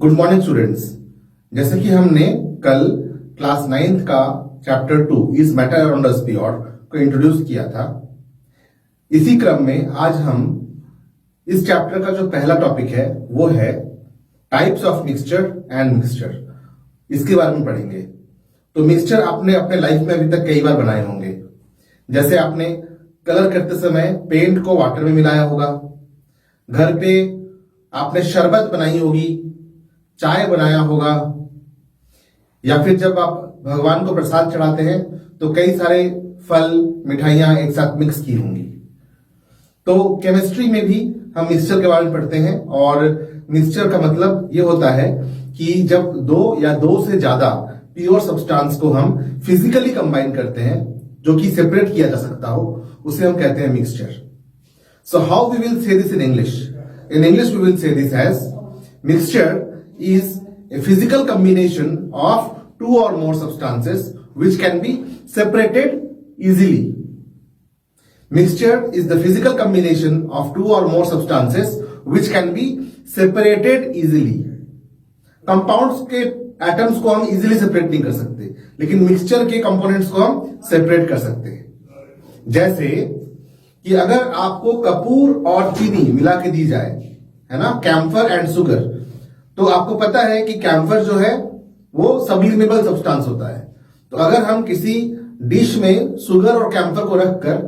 Good morning students. जैसे कि हमने कल क्लास 9th का chapter 2 is matter around us beyond को इंट्रोड्यूस किया था। इसी क्रम में आज हम इस चैप्टर का जो पहला टॉपिक है वो है types of mixture and mixture, इसके बारे में पढ़ेंगे। तो मिक्सचर आपने अपने लाइफ में अभी तक कई बार बनाए होंगे। जैसे आपने कलर करते समय पेंट को वाटर में मिलाया होगा, घर पे आपने शरबत बनाई होगी, चाय बनाया होगा, या फिर जब आप भगवान को प्रसाद चढ़ाते हैं तो कई सारे फल मिठाइयां एक साथ मिक्स की होंगी। तो केमिस्ट्री में भी हम मिक्सचर के बारे में पढ़ते हैं, और मिक्सचर का मतलब ये होता है कि जब दो या दो से ज्यादा प्योर सब्सटेंस को हम फिजिकली कंबाइन करते हैं जो कि सेपरेट किया जा सकता हो, उसे हम कहते हैं mixture. So how we will say this in English? In English we will say this as mixture is a physical combination of two or more substances which can be separated easily. Mixture is the physical combination of two or more substances which can be separated easily. Compounds के atoms को हम easily separate नहीं कर सकते, लेकिन mixture के components को हम separate कर सकते हैं। जैसे कि अगर आपको कपूर और चीनी मिला के दी जाए, है ना, कैम्फर एंड शुगर, तो आपको पता है कि कैम्फर जो है वो सबलिमेबल सब्सटेंस होता है। तो अगर हम किसी डिश में शुगर और कैम्फर को रखकर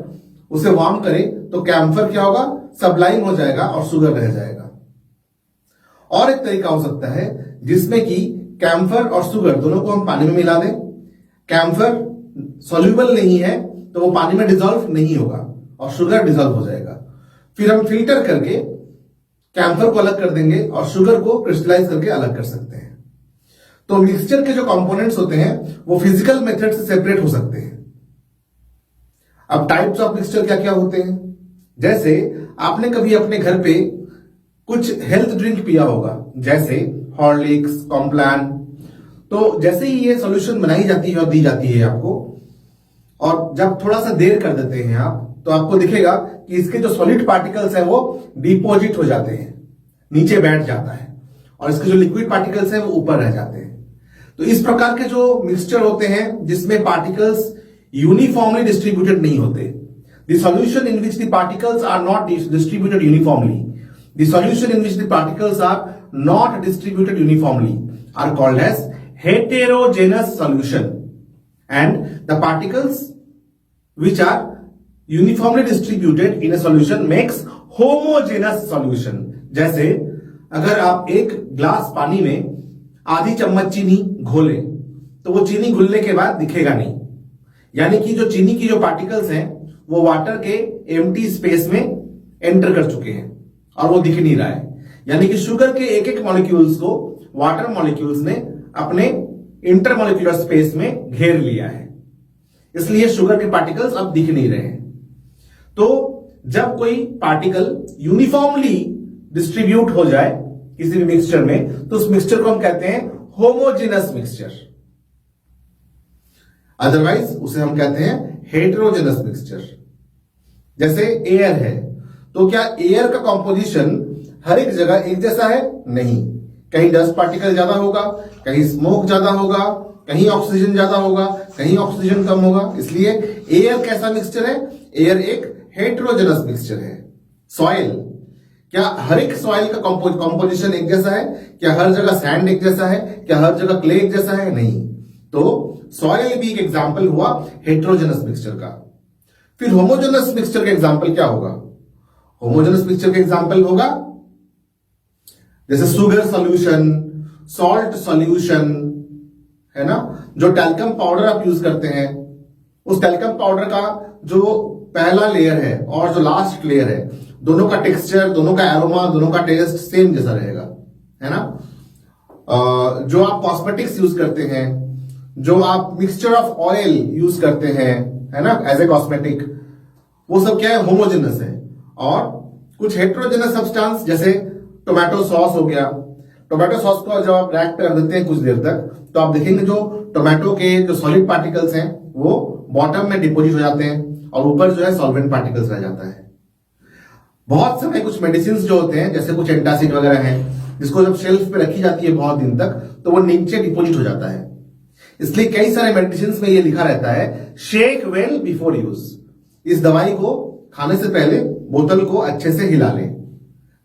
उसे वार्म करें तो कैम्फर क्या होगा, सबलाइम हो जाएगा और शुगर रह जाएगा। और एक तरीका हो सकता है जिसमें कि कैम्फर और शुगर दोनों को हम पानी में मिला दें। कैम्फर सॉल्यूबल नहीं है तो वो पानी में डिसॉल्व नहीं होगा और शुगर डिसॉल्व हो जाएगा। फिर हम फिल्टर करके कैम्फर को अलग कर देंगे और शुगर को क्रिस्टलाइज करके अलग कर सकते हैं। तो मिक्सचर के जो कंपोनेंट्स होते हैं वो फिजिकल मेथड से सेपरेट हो सकते हैं। अब टाइप्स ऑफ मिक्सचर क्या क्या होते हैं? जैसे आपने कभी अपने घर पे कुछ हेल्थ ड्रिंक पिया होगा, जैसे हॉर्लिक्स, कॉम्प्लान। तो जैसे ही ये सॉल्यूशन बनाई जाती है और दी जाती है आपको, और जब थोड़ा सा देर कर देते हैं आप, तो आपको दिखेगा कि इसके जो सॉलिड पार्टिकल्स हैं वो डिपोजिट हो जाते हैं, नीचे बैठ जाता है, और इसके जो लिक्विड पार्टिकल्स हैं वो ऊपर रह जाते हैं। तो इस प्रकार के जो मिक्सचर होते हैं जिसमें पार्टिकल्स यूनिफॉर्मली डिस्ट्रीब्यूटेड नहीं होते, the solution in which the particles are not distributed uniformly, the solution in which the particles are not distributed uniformly are called as heterogeneous solution, and the particles which are uniformly distributed in a solution makes homogeneous solution। जैसे अगर आप एक glass पानी में आधी चम्मच चीनी घोलें तो वो चीनी घुलने के बाद दिखेगा नहीं, यानी कि जो चीनी की जो पार्टिकल्स हैं वो वाटर के एम्प्टी स्पेस में एंटर कर चुके हैं और वो दिख नहीं रहा है। यानी कि शुगर के एक एक मॉलिक्यूल्स को वाटर मॉलिक्यूल्स ने अपने इंटरमॉलिक्यूलर स्पेस में घेर लिया है, इसलिए शुगर के पार्टिकल्स अब दिख नहीं रहे हैं। तो जब कोई पार्टिकल यूनिफॉर्मली डिस्ट्रीब्यूट हो जाए किसी भी मिक्सचर में, तो उस मिक्सचर को हम कहते हैं होमोजेनस मिक्सचर। अदरवाइज उसे हम कहते हैं हेटेरोजेनस मिक्सचर। जैसे एयर है, तो क्या एयर का कॉम्पोजिशन हर एक जगह एक जैसा है? नहीं। कहीं डस्ट पार्टिकल ज्यादा होगा, कहीं स्मोक ज्यादा होगा, कहीं ऑक्सीजन ज्यादा होगा, कहीं ऑक्सीजन कम होगा। इसलिए एयर कैसा मिक्सचर है? एयर एक हेटेरोजेनस मिक्सचर है। सॉइल, क्या हर एक सॉइल का कंपोजिशन एक जैसा है? क्या हर जगह सैंड एक जैसा है? क्या हर जगह क्ले एक जैसा है? नहीं। तो सॉइल भी एक एग्जांपल हुआ हेटेरोजेनस मिक्सचर का। फिर होमोजेनस मिक्सचर का एग्जांपल क्या होगा? होमोजेनस मिक्सचर का एग्जांपल होगा जैसे शुगर सॉल्यूशन, सॉल्ट सॉल्यूशन, है ना। जो टैल्कम पाउडर आप यूज करते हैं, उस टैल्कम पाउडर का जो पहला लेयर है और जो लास्ट लेयर है, दोनों का टेक्सचर, दोनों का एरोमा, दोनों का टेस्ट सेम जैसा रहेगा, है ना। जो आप कॉस्मेटिक्स यूज करते हैं, जो आप मिक्सचर ऑफ ऑयल यूज करते हैं, है ना, एज ए कॉस्मेटिक, वो सब क्या है? होमोजेनस है। और कुछ हेटेरोजेनस सब्सटेंस जैसे टोमेटो सॉस हो गया। टोमेटो सॉस को जब आप रैक पे रख देते हैं कुछ देर तक, तो आप देखेंगे जो टोमेटो के जो सॉलिड पार्टिकल्स हैं वो बॉटम में डिपोजिट हो जाते हैं और ऊपर जो है सॉल्वेंट पार्टिकल्स रह जाता है। बहुत समय कुछ मेडिसिन जो होते हैं, जैसे कुछ एंटासिड वगैरह हैं, जिसको जब शेल्फ पे रखी जाती है बहुत दिन तक तो वो नीचे डिपोजिट हो जाता है। इसलिए कई सारे मेडिसिन में ये लिखा रहता है शेक वेल बिफोर यूज। इस दवाई को खाने से पहले बोतल को अच्छे से हिला लें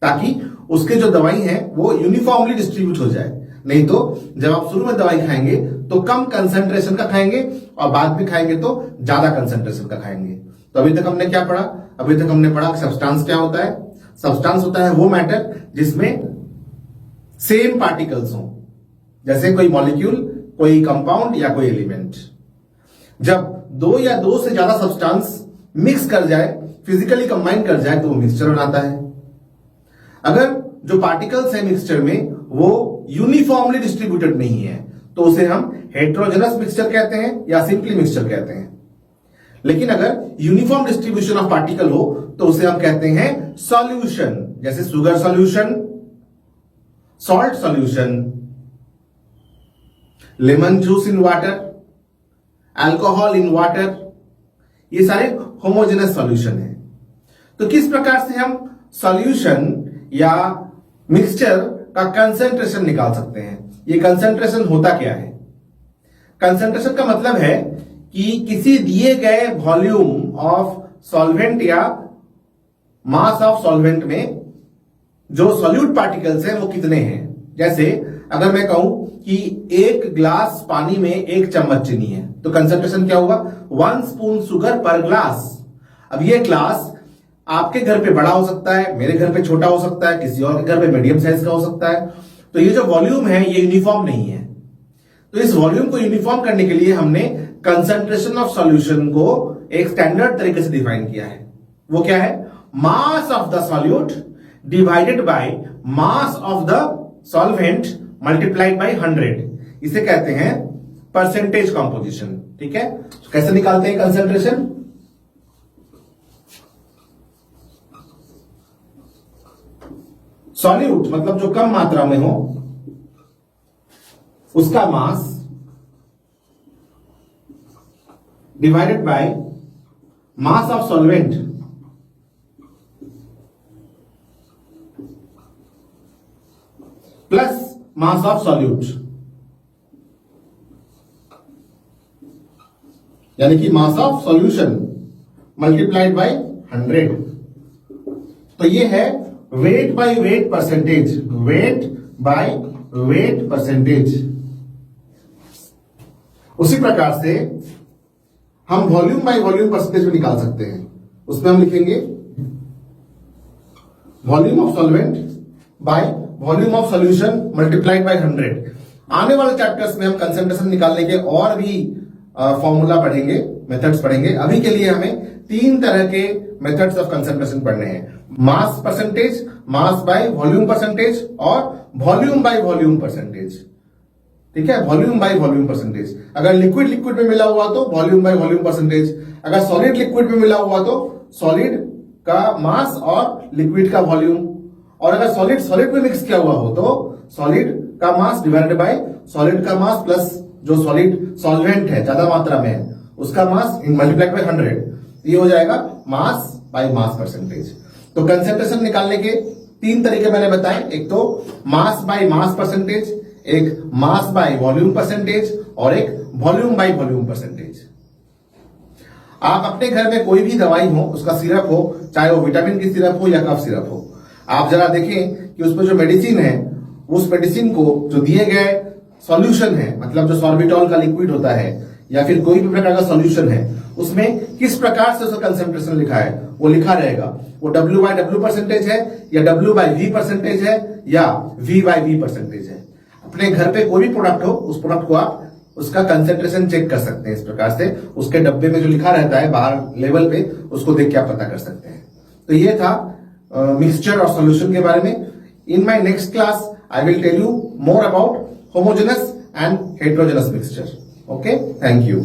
ताकि उसके जो दवाई है वो यूनिफॉर्मली डिस्ट्रीब्यूट हो जाए। नहीं तो जब आप शुरू में दवाई खाएंगे तो कम कंसंट्रेशन का खाएंगे और बाद में खाएंगे तो ज्यादा कंसंट्रेशन का खाएंगे। तो अभी तक हमने क्या पढ़ा? अभी तक हमने पढ़ा सब्सटेंस क्या होता है। सब्सटेंस होता है वो मैटर जिसमें सेम पार्टिकल्स हो, जैसे कोई मॉलिक्यूल, कोई कंपाउंड या कोई एलिमेंट। जब दो या दो से ज्यादा सब्सटेंस मिक्स कर जाए, फिजिकली कंबाइन कर जाए तो वो मिक्सचर बनाता है। अगर जो पार्टिकल्स है मिक्सचर में वो यूनिफॉर्मली डिस्ट्रीब्यूटेड नहीं है तो उसे हम हेट्रोजेनस मिक्सचर कहते हैं या सिंपली मिक्सचर कहते हैं। लेकिन अगर यूनिफॉर्म डिस्ट्रीब्यूशन ऑफ पार्टिकल हो तो उसे हम कहते हैं सॉल्यूशन, जैसे sugar solution, salt solution, lemon juice in water, alcohol in water, ये सारे होमोजेनस सॉल्यूशन है। तो किस प्रकार से हम सॉल्यूशन या मिक्सचर का कंसंट्रेशन निकाल सकते हैं? ये कंसंट्रेशन होता क्या है? कंसंट्रेशन का मतलब है कि किसी दिए गए वॉल्यूम ऑफ सॉल्वेंट या मास ऑफ सॉल्वेंट में जो सॉल्यूट पार्टिकल्स हैं वो कितने हैं। जैसे अगर मैं कहूं कि एक ग्लास पानी में एक चम्मच चीनी है तो कंसंट्रेशन क्या होगा? 1 स्पून शुगर पर ग्लास। अब ये ग्लास आपके घर पे बड़ा हो सकता है, मेरे घर पे छोटा हो सकता है, किसी और के घर पे मीडियम साइज का हो सकता है। तो ये जो वॉल्यूम है ये यूनिफॉर्म नहीं है। तो इस वॉल्यूम को यूनिफॉर्म करने के लिए हमने कंसंट्रेशन ऑफ सॉल्यूशन को एक स्टैंडर्ड तरीके से डिफाइन किया है। वो क्या है? Mass of the solute divided by mass of the solvent multiplied by 100। इसे कहते हैं परसेंटेज कंपोजिशन। ठीक है, तो कैसे निकालते हैं कंसंट्रेशन? सॉल्यूट मतलब जो कम मात्रा में हो उसका mass divided by mass of solvent plus mass of solute, यानी कि mass of solution multiplied by 100। तो ये है weight by weight percentage, weight by weight percentage. उसी प्रकार से हम वॉल्यूम बाय वॉल्यूम परसेंटेज भी निकाल सकते हैं। उसमें हम लिखेंगे volume of solvent by volume of solution multiplied by 100। आने वाले चैप्टर्स में हम कंसंट्रेशन निकालने के और भी फॉर्मूला पढ़ेंगे, मेथड्स पढ़ेंगे। अभी के लिए हमें 3 तरह के मेथड्स ऑफ कंसंट्रेशन पढ़ने हैं: mass percentage, mass by volume percentage और वॉल्यूम बाय वॉल्यूम परसेंटेज। ठीक है, वॉल्यूम बाय वॉल्यूम परसेंटेज। अगर लिक्विड लिक्विड में मिला हुआ तो वॉल्यूम बाय वॉल्यूम परसेंटेज, अगर सॉलिड लिक्विड में मिला हुआ तो सॉलिड का मास और लिक्विड का वॉल्यूम, और अगर सॉलिड सॉलिड में मिक्स किया हुआ हो तो सॉलिड का मास डिवाइडेड बाय सॉलिड का मास प्लस जो सॉलिड सॉल्वेंट है ज्यादा मात्रा में है उसका मास मल्टीप्लाइड बाय 100। ये हो जाएगा मास बाय मास परसेंटेज। तो कंसंट्रेशन निकालने के 3 तरीके मैंने बताए, एक तो मास बाय मास परसेंटेज, एक मास बाय वॉल्यूम परसेंटेज और एक वॉल्यूम बाय वॉल्यूम परसेंटेज। आप अपने घर में कोई भी दवाई हो, उसका सिरप हो, चाहे वो विटामिन की सिरप हो या कफ सिरप हो, आप जरा देखें कि उस पर जो मेडिसिन है उस मेडिसिन को जो दिए गए सॉल्यूशन है, मतलब जो सॉर्बिटॉल का लिक्विड होता है या फिर कोई भी प्रकार का सॉल्यूशन है, उसमें किस प्रकार से उसका कंसंट्रेशन लिखा है वो लिखा रहेगा। वो W बाय W परसेंटेज है या W बाय V परसेंटेज है या V बाय V परसेंटेज है। अपने घर पे कोई भी प्रोडक्ट हो उस प्रोडक्ट को आप उसका कंसंट्रेशन चेक कर सकते हैं। इस प्रकार से उसके डब्बे में जो लिखा रहता है बाहर लेवल पे, उसको देख के आप पता कर सकते हैं। तो ये था मिक्सचर और सॉल्यूशन के बारे में। In my next class I will tell you more about homogeneous and heterogeneous mixture. Okay, thank you.